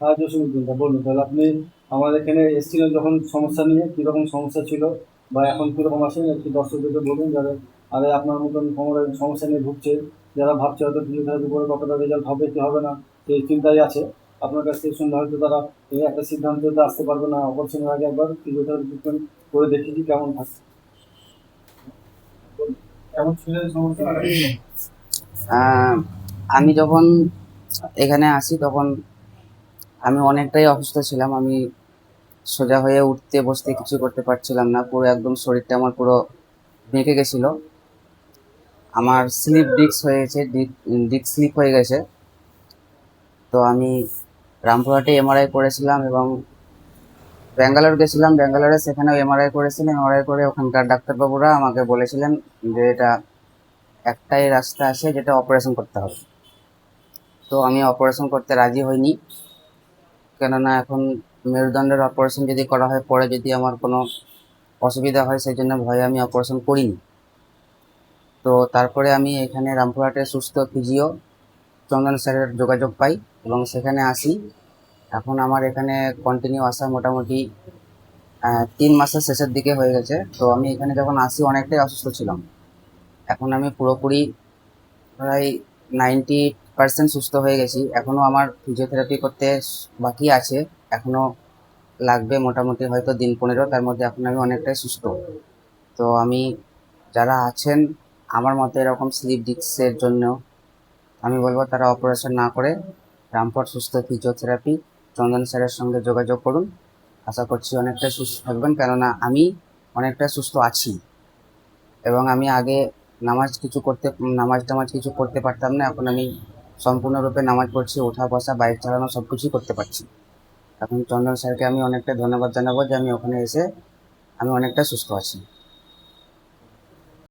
হ্যাঁ, জসীমউদ্দিনদা বলুন তাহলে আপনি আমাদের এখানে এসেছিলেন যখন সমস্যা নিয়ে কিরকম সমস্যা ছিল বা এখন কিরকম আছেন একটু দর্শকদেরকে বলুন, যারা আরে আপনার মতন কোমরের সমস্যা নিয়ে ভুগছে, যারা ভাবছে হয়তো ফিজিওথেরাপি করে কতটা রেজাল্ট হবে কি হবে না সেই চিন্তায় আছে। আপনার কাছ থেকে শুনলে হয়তো তারা এই একটা সিদ্ধান্তে আসতে পারবে না, অপারেশনের আগে একবার ফিজিওথেরাপি ট্রিটমেন্ট করে দেখি কেমন থাকে। বলুন, কেমন ছিলেন সমস্যা? আহ, আমি যখন এখানে আসি তখন আমি অনেকটাই অসুস্থ ছিলাম। আমি সোজা হয়ে উঠতে বসতে কিছু করতে পারছিলাম না, পুরো একদম শরীরটা আমার পুরো বেঁকে গেছিল। আমার স্লিপ ডিস্ক হয়ে গেছে, ডিস্ক স্লিপ হয়ে গেছে। তো আমি রামপুরহাটে এমআরআই করেছিলাম এবং ব্যাঙ্গালোর গেছিলাম, ব্যাঙ্গালোরে সেখানেও এমআরআই করেছিলাম। এমআরআই করে ওখানকার ডাক্তারবাবুরা আমাকে বলেছিলেন যে এটা একটাই রাস্তা আছে, যেটা অপারেশন করতে হবে। তো আমি অপারেশন করতে রাজি হইনি, কেননা এখন মেরুদণ্ডের অপারেশন যদি করা হয় পরে যদি আমার কোনো অসুবিধা হয় সেই জন্য ভয়ে আমি অপারেশন করিনি। তো তারপরে আমি এখানে রামপুরহাটে সুস্থ ফিজিও চন্দন স্যারের যোগাযোগ পাই এবং সেখানে আসি। এখন আমার এখানে কন্টিনিউ আসা মোটামুটি 3 মাসের শেষের দিকে হয়ে গেছে। তো আমি এখানে যখন আসি অনেকটাই অসুস্থ ছিলাম। এখন আমি পুরোপুরি প্রায় 90% সুস্থ হয়ে গেছি। এখনো আমার ফিজিওথেরাপি করতে বাকি আছে, এখনো লাগবে মোটামুটি হয়তো দিন 15, তার মধ্যে এখন আমি অনেকটাই সুস্থ। তো আমি যারা আছেন আমার মতে এরকম স্লিপ ডিস্কের জন্য, আমি বলবো তারা অপারেশন না করে রামপুরহাট সুস্থ ফিজিওথেরাপি চন্দন স্যারের সঙ্গে যোগাযোগ করুন। আশা করছি অনেকটাই সুস্থ থাকবেন, কেননা আমি অনেকটা সুস্থ আছি। এবং আমি আগে নামাজ টামাজ কিছু করতে পারতাম না, এখন আমি সম্পূর্ণরূপে নামাজ পড়ছি, ওঠা বসা বাইক চালানো সবকিছুই করতে পারছি। এখন চন্দন স্যারকে আমি অনেকটা ধন্যবাদ জানাবো যে আমি ওখানে এসে আমি অনেকটা সুস্থ আছি।